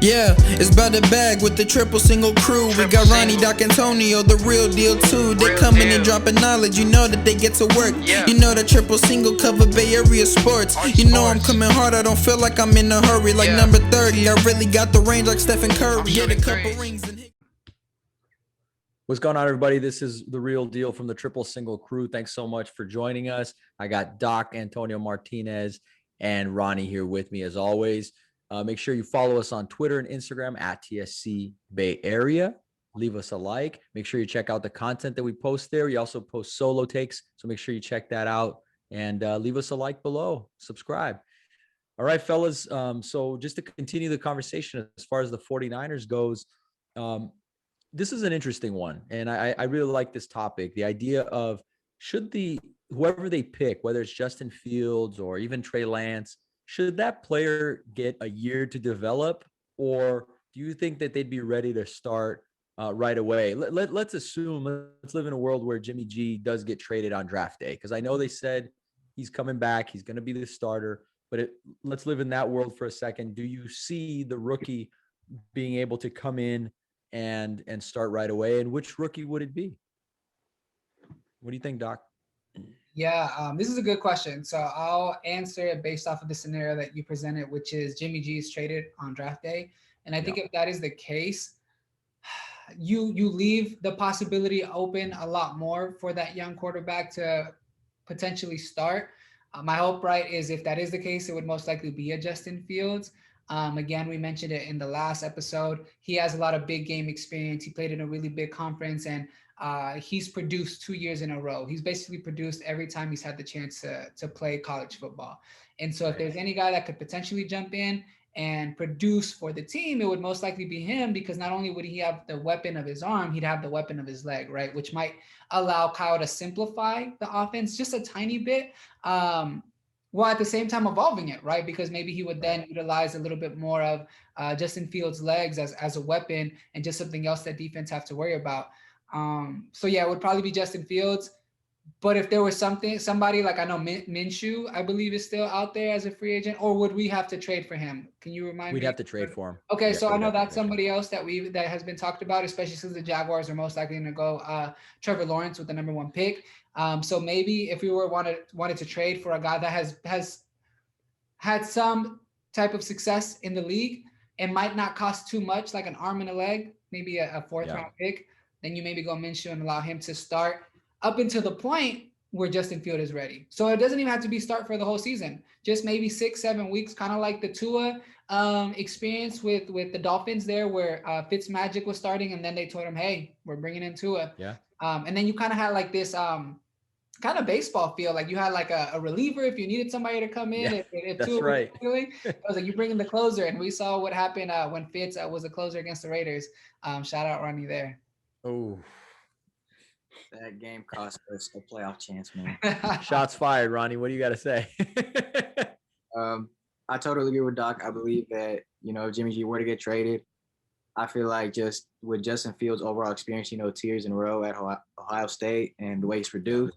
Yeah, it's about the bag with the triple single crew. We got Ronnie, Doc, Antonio, the real deal too. They coming and dropping knowledge, you know that they get to work. You know the triple single cover Bay Area sports. You know I'm coming hard, I don't feel like I'm in a hurry. Like number 30, I really got the range like Stephen Curry. Get a couple rings and What's going on, everybody? This is the real deal from the Triple Single crew. Thanks so much for joining us. I got Doc, Antonio Martinez, and Ronnie here with me as always. Make sure you follow us on Twitter and Instagram at TSC Bay Area. Leave us a like. Make sure you check out the content that we post there. We also post solo takes, so make sure you check that out and leave us a like below. Subscribe. All right, fellas. So just to continue the conversation as far as the 49ers goes, this is an interesting one, and I really like this topic. The idea of should whoever they pick, whether it's Justin Fields or even Trey Lance, should that player get a year to develop, or do you think that they'd be ready to start right away? Let's assume, let's live in a world where Jimmy G does get traded on draft day, because I know they said he's coming back, he's going to be the starter, but let's live in that world for a second. Do you see the rookie being able to come in and start right away? And which rookie would it be? What do you think, Doc? Yeah, this is a good question. So I'll answer it based off of the scenario that you presented, which is Jimmy G is traded on draft day. And I think if that is the case, you leave the possibility open a lot more for that young quarterback to potentially start. My hope, right, is if that is the case, it would most likely be a Justin Fields. Again, we mentioned it in the last episode. He has a lot of big game experience. He played in a really big conference, and he's produced 2 years in a row. He's basically produced every time he's had the chance to play college football. And so if there's any guy that could potentially jump in and produce for the team, it would most likely be him, because not only would he have the weapon of his arm, he'd have the weapon of his leg, right? Which might allow Kyle to simplify the offense just a tiny bit. While at the same time evolving it, right? Because maybe he would then utilize a little bit more of Justin Fields' legs as a weapon and just something else that defense have to worry about. So yeah, it would probably be Justin Fields. But if there was somebody like, I know Minshew, I believe, is still out there as a free agent, or would we have to trade for him? Can you remind me? We'd have to trade for him. Okay, so I know that's somebody else that has been talked about, especially since the Jaguars are most likely going to go Trevor Lawrence with the number 1 pick. So maybe if we wanted to trade for a guy that has had some type of success in the league and might not cost too much, like an arm and a leg, maybe a 4th round pick, then you maybe go Minshew and allow him to start up until the point where Justin Field is ready. So it doesn't even have to be start for the whole season. Just maybe 6-7 weeks, kind of like the Tua experience with the Dolphins there, where Fitzmagic was starting, and then they told him, hey, we're bringing in Tua. Yeah. And then you kind of had like this kind of baseball feel, like you had like a reliever if you needed somebody to come in. If that's Tua right. It was like you bring in the closer, and we saw what happened when Fitz was a closer against the Raiders. Shout out Ronnie there. Oh, that game cost us a playoff chance, man. Shots fired, Ronnie. What do you got to say? I totally agree with Doc. I believe that, Jimmy G were to get traded, I feel like just with Justin Fields' overall experience, 2 years in a row at Ohio State and the way he's produced,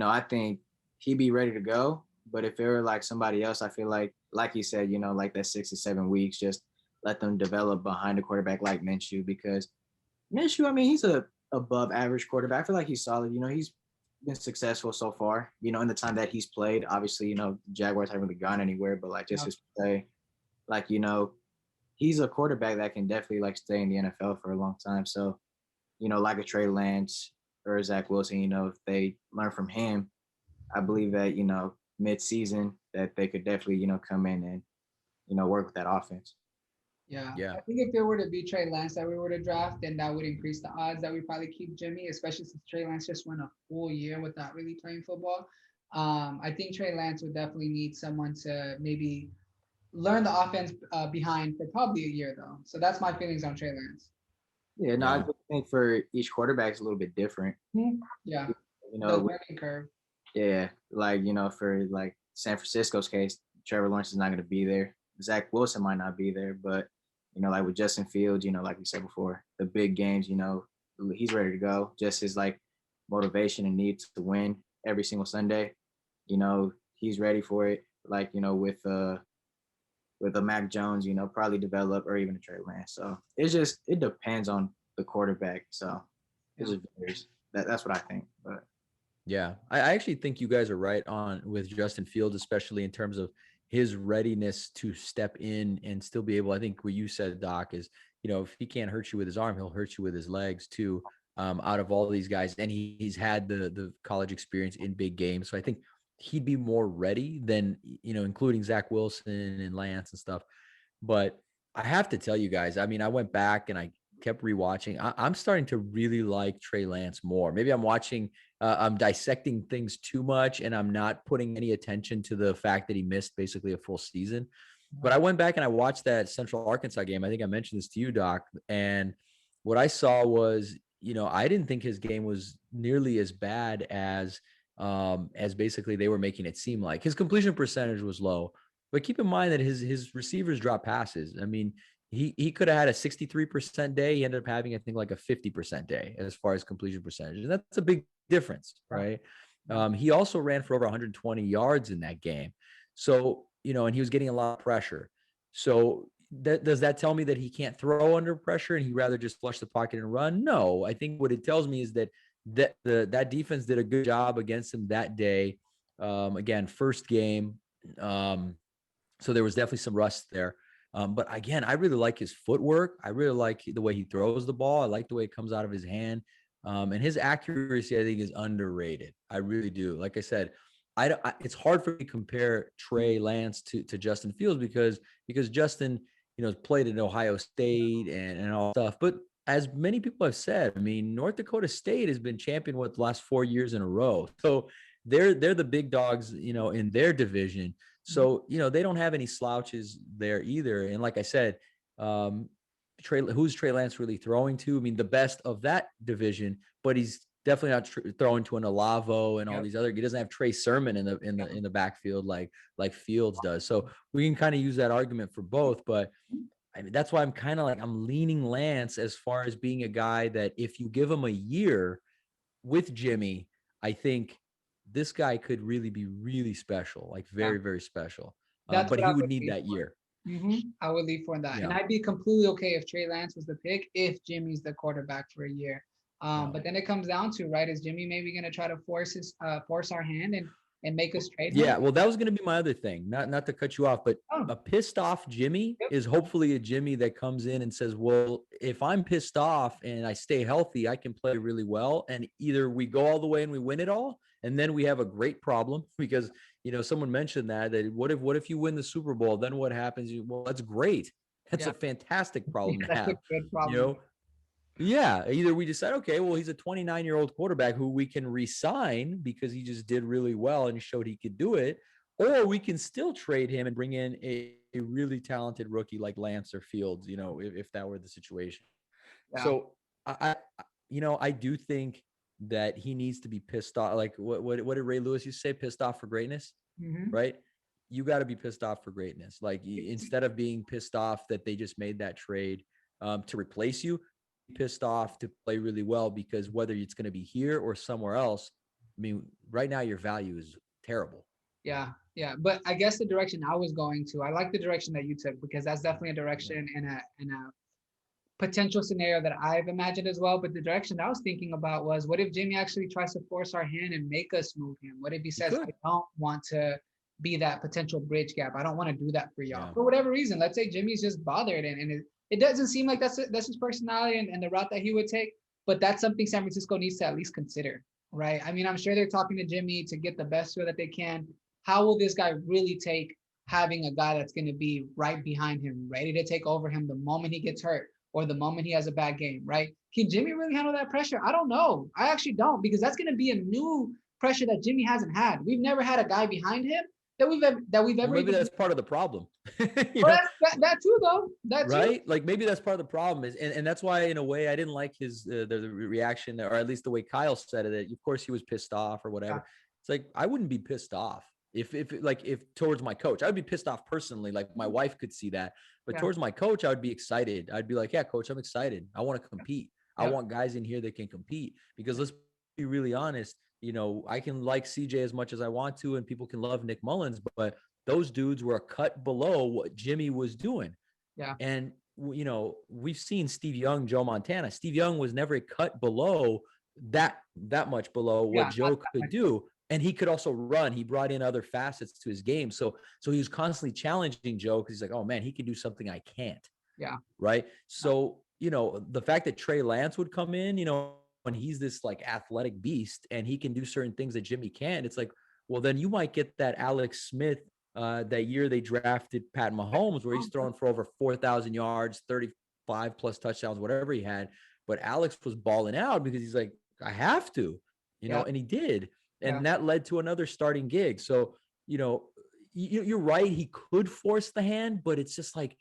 I think he'd be ready to go. But if it were like somebody else, I feel like you said, like that 6 to 7 weeks, just let them develop behind a quarterback like Minshew, because Minshew, I mean, he's a above average quarterback. I feel like he's solid. He's been successful so far, in the time that he's played. Obviously, Jaguars haven't really gone anywhere, but like just his play, like, he's a quarterback that can definitely like stay in the NFL for a long time. So, like a Trey Lance or Zach Wilson, if they learn from him, I believe that, mid-season that they could definitely, come in and, work with that offense. Yeah. I think if there were to be Trey Lance that we were to draft, then that would increase the odds that we probably keep Jimmy, especially since Trey Lance just went a full year without really playing football. I think Trey Lance would definitely need someone to maybe learn the offense behind for probably a year, though. So that's my feelings on Trey Lance. Yeah, no, I think for each quarterback it's a little bit different. Yeah. The learning curve. Yeah, like, for like San Francisco's case, Trevor Lawrence is not going to be there. Zach Wilson might not be there, but like with Justin Fields, like we said before, the big games, he's ready to go. Just his like motivation and need to win every single Sunday, he's ready for it. Like, with with a Mac Jones, you know, probably develop, or even a Trey Lance. So it depends on the quarterback. So it just varies. That's what I think. But Yeah, I actually think you guys are right on with Justin Fields, especially in terms of his readiness to step in and still be able. I think what you said, Doc, is, you know, if he can't hurt you with his arm, he'll hurt you with his legs too. Out of all these guys, and he's had the college experience in big games, so I think he'd be more ready than, you know, including Zach Wilson and Lance and stuff. But I have to tell you guys, I mean, I went back and I kept rewatching. I'm starting to really like Trey Lance more. Maybe I'm dissecting things too much, and I'm not putting any attention to the fact that he missed basically a full season. But I went back and I watched that Central Arkansas game. I think I mentioned this to you, Doc. And what I saw was, you know, I didn't think his game was nearly as bad as basically they were making it seem like. His completion percentage was low, but keep in mind that his receivers drop passes. I mean, he could have had a 63% day. He ended up having, I think, like a 50% day as far as completion percentage. And that's a big difference, right? He also ran for over 120 yards in that game. So, you know, and he was getting a lot of pressure. So does that tell me that he can't throw under pressure and he'd rather just flush the pocket and run? No, I think what it tells me is that that defense did a good job against him that day. Again, first game. So there was definitely some rust there. But again, I really like his footwork. I really like the way he throws the ball. I like the way it comes out of his hand. And his accuracy, I think, is underrated. I really do. Like I said, it's hard for me to compare Trey Lance to Justin Fields because Justin, you know, played at Ohio State and all stuff. But as many people have said, I mean, North Dakota State has been champion the last 4 years in a row. So they're the big dogs, you know, in their division. So, you know, they don't have any slouches there either. And like I said, who's Trey Lance really throwing to? I mean, the best of that division, but he's definitely not throwing to an Olavo and all these other. He doesn't have Trey Sermon in the backfield like Fields does. So we can kind of use that argument for both. But I mean, that's why I'm leaning Lance as far as being a guy that if you give him a year with Jimmy, I think this guy could really be really special, like very, very special. But he would need that year. I would leave for that. And I'd be completely okay if Trey Lance was the pick, if Jimmy's the quarterback for a year. But then it comes down to, right, is Jimmy maybe going to try to force our hand and make us trade him? Yeah, well, that was going to be my other thing. Not to cut you off, but a pissed off Jimmy is hopefully a Jimmy that comes in and says, well, if I'm pissed off and I stay healthy, I can play really well. And either we go all the way and we win it all, and then we have a great problem because, you know, someone mentioned that what if you win the Super Bowl? Then what happens? Well, that's great. That's a fantastic problem to have. That's a good problem. You know? Yeah, either we decide, okay, well, he's a 29-year-old quarterback who we can re-sign because he just did really well and showed he could do it, or we can still trade him and bring in a really talented rookie like Lance or Fields, you know, if that were the situation. Yeah. So I do think that he needs to be pissed off. Like what did Ray Lewis used to say? Pissed off for greatness, right? You got to be pissed off for greatness. Like instead of being pissed off that they just made that trade to replace you, pissed off to play really well, because whether it's going to be here or somewhere else, I mean, right now your value is terrible. Yeah. But I guess the direction I was going to, I like the direction that you took, because that's definitely a direction and a potential scenario that I've imagined as well. But the direction I was thinking about was, what if Jimmy actually tries to force our hand and make us move him? What if he says, I don't want to be that potential bridge gap. I don't want to do that for y'all. For whatever reason, let's say Jimmy's just bothered and it doesn't seem like that's his personality and the route that he would take, but that's something San Francisco needs to at least consider, right? I mean, I'm sure they're talking to Jimmy to get the best feel that they can. How will this guy really take having a guy that's going to be right behind him, ready to take over him the moment he gets hurt or the moment he has a bad game, right? Can Jimmy really handle that pressure? I don't know. I actually don't, because that's going to be a new pressure that Jimmy hasn't had. We've never had a guy behind him that we've ever. Maybe that's part of the problem. Well, that too, though. That right? Too. Like maybe that's part of the problem is, and that's why in a way I didn't like his the reaction, or at least the way Kyle said it. Of course he was pissed off or whatever. Yeah. It's like I wouldn't be pissed off if towards my coach. I would be pissed off personally. Like my wife could see that, but towards my coach, I would be excited. I'd be like, yeah, coach, I'm excited. I want to compete. I want guys in here that can compete, because let's be really honest. You know, I can like CJ as much as I want to, and people can love Nick Mullins, but those dudes were a cut below what Jimmy was doing. Yeah. And, you know, we've seen Steve Young, Joe Montana. Steve Young was never a cut below that much below what Joe could do. And he could also run. He brought in other facets to his game. So he was constantly challenging Joe because he's like, oh man, he can do something I can't. Yeah. Right. So, you know, the fact that Trey Lance would come in, you know, when he's this like athletic beast and he can do certain things that Jimmy can't, it's like, well, then you might get that Alex Smith that year they drafted Pat Mahomes, where he's throwing for over 4,000 yards, 35 plus touchdowns, whatever he had. But Alex was balling out because he's like, I have to, you know, and he did. And that led to another starting gig. So, you know, you're right. He could force the hand, but it's just like,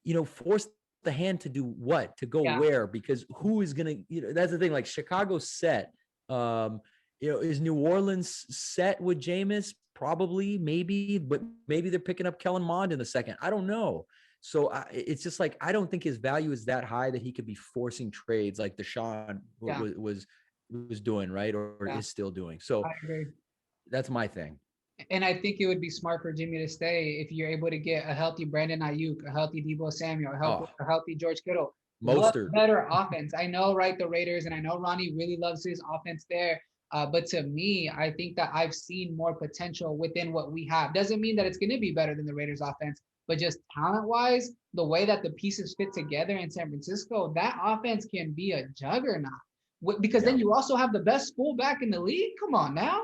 you know, force the hand to do what? To go where? Because who is going to, you know, that's the thing. Like Chicago's set. You know, is New Orleans set with Jameis? Probably, maybe, but maybe they're picking up Kellen Mond in the second. I don't know. So it's just like, I don't think his value is that high that he could be forcing trades like Deshaun was doing, right? Or is still doing. So I agree. That's my thing. And I think it would be smart for Jimmy to stay if you're able to get a healthy Brandon Ayuk, a healthy Deebo Samuel, a healthy George Kittle. Mostert. Better offense. I know, right, the Raiders, and I know Ronnie really loves his offense there. But to me, I think that I've seen more potential within what we have. Doesn't mean that it's going to be better than the Raiders offense, but just talent-wise, the way that the pieces fit together in San Francisco, that offense can be a juggernaut. Because then you also have the best fullback in the league. Come on now.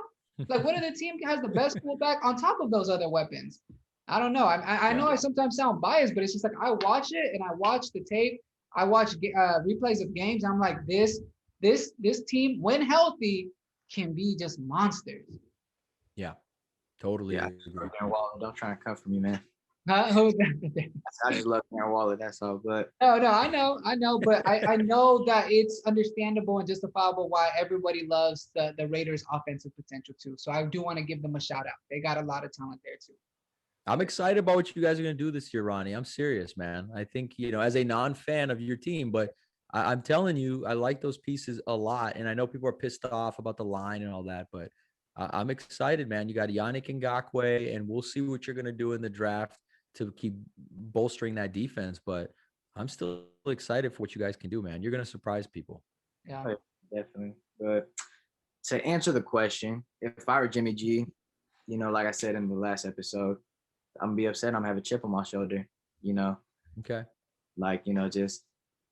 Like, what other team has the best fullback on top of those other weapons? I don't know. I know I sometimes sound biased, but it's just like I watch it and I watch the tape. I watch replays of games. I'm like, this team, when healthy, can be just monsters. Yeah, totally. Yeah, don't try and come for me, man. I just love Darren Waller. That's all. But no, I know, but I know that it's understandable and justifiable why everybody loves the Raiders' offensive potential too. So I do want to give them a shout out. They got a lot of talent there too. I'm excited about what you guys are going to do this year, Ronnie. I'm serious, man. I think, you know, as a non-fan of your team, but I'm telling you, I like those pieces a lot. And I know people are pissed off about the line and all that, but I'm excited, man. You got Yannick Ngakoue, and we'll see what you're going to do in the draft to keep bolstering that defense. But I'm still excited for what you guys can do, man. You're going to surprise people. Yeah, definitely. But to answer the question, if I were Jimmy G, you know, like I said in the last episode, I'm going to be upset. I'm going to have a chip on my shoulder, you know. Okay. Like, you know, just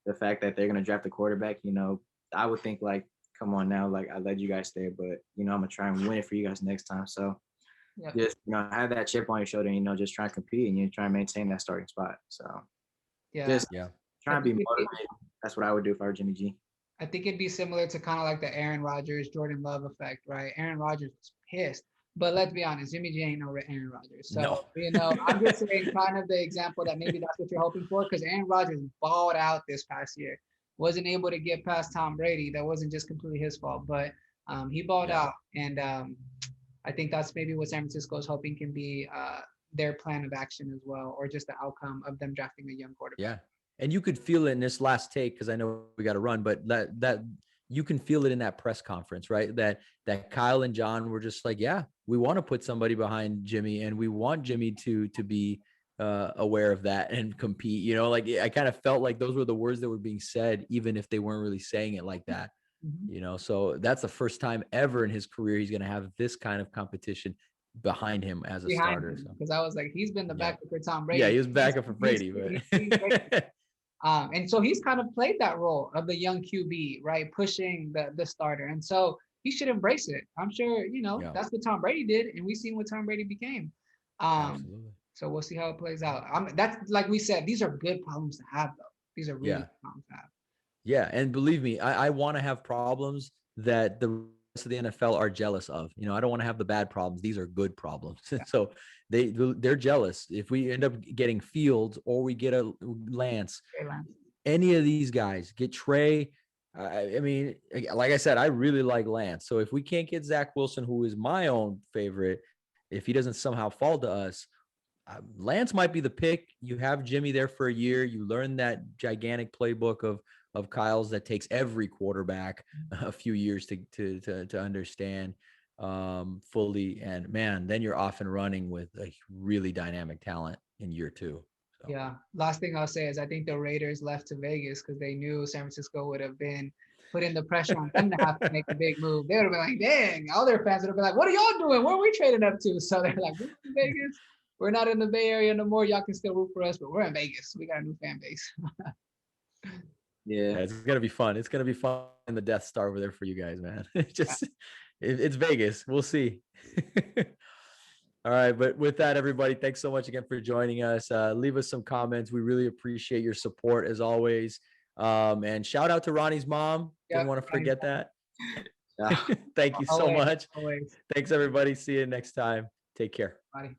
the fact that they're going to draft a quarterback, you know, I would think like, come on now, like I let you guys stay, but, you know, I'm going to try and win it for you guys next time. So just, you know, have that chip on your shoulder and, you know, just try and compete and you try and maintain that starting spot. So just try and be motivated. That's what I would do if I were Jimmy G. I think it'd be similar to kind of like the Aaron Rodgers, Jordan Love effect, right? Aaron Rodgers was pissed. But let's be honest, Jimmy G ain't no Aaron Rodgers. So, you know, I'm just saying kind of the example that maybe that's what you're hoping for, because Aaron Rodgers balled out this past year. Wasn't able to get past Tom Brady. That wasn't just completely his fault, but he balled out. And I think that's maybe what San Francisco is hoping can be their plan of action as well, or just the outcome of them drafting a young quarterback. Yeah. And you could feel it in this last take, because I know we got to run, but that you can feel it in that press conference, right? That Kyle and John were just like, yeah, we want to put somebody behind Jimmy, and we want Jimmy to be aware of that and compete. You know, like I kind of felt like those were the words that were being said, even if they weren't really saying it like that. Mm-hmm. You know, so that's the first time ever in his career he's going to have this kind of competition behind him as a starter. Because I was like, he's been the backup for Tom Brady. Yeah, he was backup for Brady, but. And so he's kind of played that role of the young QB, right? Pushing the starter. And so he should embrace it. I'm sure, you know, that's what Tom Brady did. And we've seen what Tom Brady became. Absolutely. So we'll see how it plays out. That's like we said, these are good problems to have, though. These are really good problems to have. Yeah. And believe me, I want to have problems that the rest of the NFL are jealous of. You know, I don't want to have the bad problems. These are good problems. Yeah. So they're jealous. If we end up getting Fields or we get a Lance, any of these guys, get Trey. I mean, like I said, I really like Lance. So if we can't get Zach Wilson, who is my own favorite, if he doesn't somehow fall to us, Lance might be the pick. You have Jimmy there for a year. You learn that gigantic playbook of Kyle's that takes every quarterback a few years to understand. fully, and man, then you're off and running with a really dynamic talent in year 2. So. Yeah. Last thing I'll say is I think the Raiders left to Vegas because they knew San Francisco would have been putting the pressure on them to have to make a big move. They would have been like, dang, all their fans would have been like, what are y'all doing? Where are we trading up to? So they're like, we're in Vegas. We're not in the Bay Area no more. Y'all can still root for us, but we're in Vegas. We got a new fan base. Yeah, it's gonna be fun. It's gonna be fun in the Death Star over there for you guys, man. It's Vegas. We'll see. All right, but with that, everybody, thanks so much again for joining us. Leave us some comments. We really appreciate your support as always. And shout out to Ronnie's mom. Didn't want to forget that. Thank you so much. Always. Thanks, everybody. See you next time. Take care. Bye.